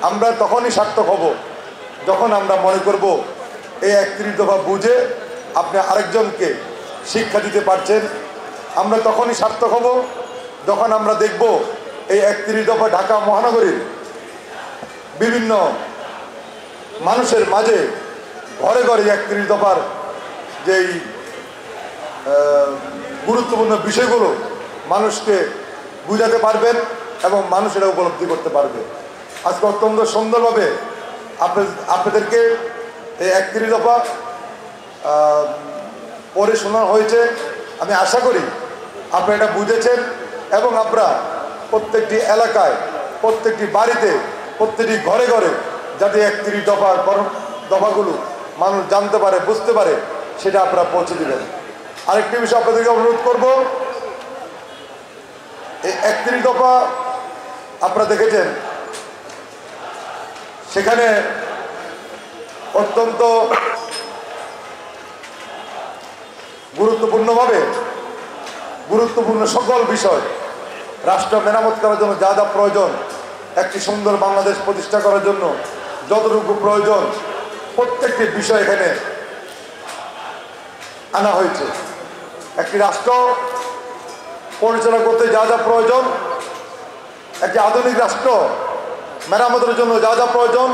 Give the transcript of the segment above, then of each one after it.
আমরা তখনই সার্থক হব যখন আমরা মনে করব এই ৩১ দফা বুঝে আপনি আরেকজনকে শিক্ষা দিতে পারছেন। আমরা তখনই সার্থক হব যখন আমরা দেখব এই ৩১ দফা ঢাকা মহানগরীর বিভিন্ন মানুষের মাঝে ঘরে ঘরে ৩১ দফার যেই গুরুত্বপূর্ণ বিষয়গুলো মানুষকে বুঝাতে পারবেন এবং মানুষেরা উপলব্ধি করতে পারবে। আজকে অত্যন্ত সুন্দরভাবে আপনাদেরকে এই ৩১ দফা পড়ে শোনানো হয়েছে। আমি আশা করি আপনারা এটা বুঝেছেন এবং আপনারা প্রত্যেকটি এলাকায়, প্রত্যেকটি বাড়িতে, প্রত্যেকটি ঘরে ঘরে যাতে ৩১ দফাগুলো মানুষ জানতে পারে, বুঝতে পারে, সেটা আপনারা পৌঁছে দেবেন। আরেকটি বিষয় আপনাদেরকে অনুরোধ করব, এই ৩১ দফা আপনারা দেখেছেন, সেখানে অত্যন্ত গুরুত্বপূর্ণ সকল বিষয় রাষ্ট্র মেরামত করার জন্য যা যা প্রয়োজন, একটি সুন্দর বাংলাদেশ প্রতিষ্ঠা করার জন্য যতটুকু প্রয়োজন প্রত্যেকটি বিষয় এখানে আনা হয়েছে। একটি রাষ্ট্র পরিচালনা করতে যা যা প্রয়োজন, একটি আধুনিক রাষ্ট্র মেরামতের জন্য যা যা প্রয়োজন,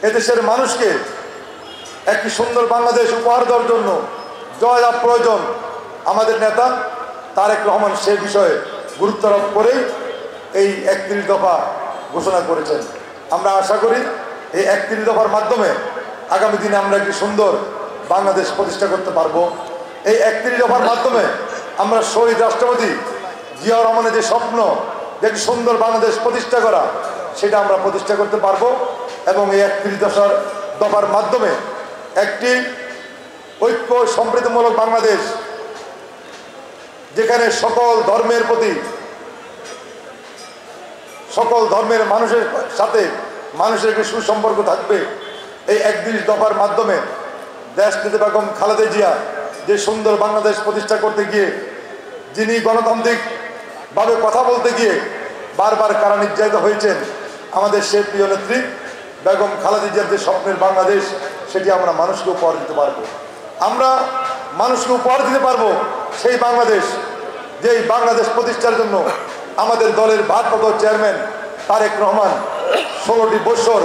এদেশের মানুষকে একটি সুন্দর বাংলাদেশ উপহার দেওয়ার জন্য যা যা প্রয়োজন, আমাদের নেতা তারেক রহমান সে বিষয়ে গুরুত্ব আরোপ করেই এই ৩১ দফা ঘোষণা করেছেন। আমরা আশা করি এই ৩১ দফার মাধ্যমে আগামী দিনে আমরা একটি সুন্দর বাংলাদেশ প্রতিষ্ঠা করতে পারবো। এই ৩১ দফার মাধ্যমে আমরা শহীদ রাষ্ট্রপতি জিয়াউর রহমানের যে স্বপ্ন, যে একটি সুন্দর বাংলাদেশ প্রতিষ্ঠা করা, সেটা আমরা প্রতিষ্ঠা করতে পারবো এবং এই ৩১ দফার মাধ্যমে একটি ঐক্য সম্প্রীতিমূলক বাংলাদেশ, যেখানে সকল ধর্মের প্রতি, সকল ধর্মের মানুষের সাথে মানুষের একটি সুসম্পর্ক থাকবে। এই ৩১ দফার মাধ্যমে দেশনেত্রী বেগম খালেদা জিয়া যে সুন্দর বাংলাদেশ প্রতিষ্ঠা করতে গিয়ে, যিনি গণতান্ত্রিকভাবে কথা বলতে গিয়ে বারবার কারা নির্যাতিত হয়েছেন, আমাদের সেই প্রিয় নেত্রী বেগম খালেদা জিয়ার যে স্বপ্নের বাংলাদেশ, সেটি আমরা মানুষকে উপহার দিতে পারবো। আমরা মানুষকে উপহার দিতে পারবো সেই বাংলাদেশ, যেই বাংলাদেশ প্রতিষ্ঠার জন্য আমাদের দলের ভারপ্রাপ্ত চেয়ারম্যান তারেক রহমান ১৬টি বছর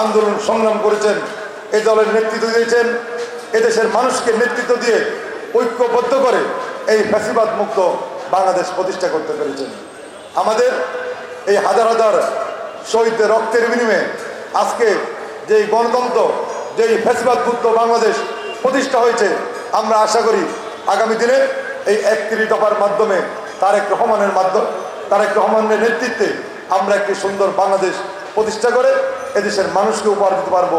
আন্দোলন সংগ্রাম করেছেন, এই দলের নেতৃত্ব দিয়েছেন, এদেশের মানুষকে নেতৃত্ব দিয়ে ঐক্যবদ্ধ করে এই ফ্যাসিবাদ মুক্ত বাংলাদেশ প্রতিষ্ঠা করতে পেরেছেন। আমাদের এই হাজার হাজার শহীদদের রক্তের বিনিময়ে আজকে যেই গণতন্ত্র, যেই ফ্যাসিবাদ মুক্ত বাংলাদেশ প্রতিষ্ঠা হয়েছে, আমরা আশা করি আগামী দিনে এই ৩১ দফার মাধ্যমে তারেক রহমানের নেতৃত্বে আমরা একটি সুন্দর বাংলাদেশ প্রতিষ্ঠা করে এদেশের মানুষকে উপহার দিতে পারবো।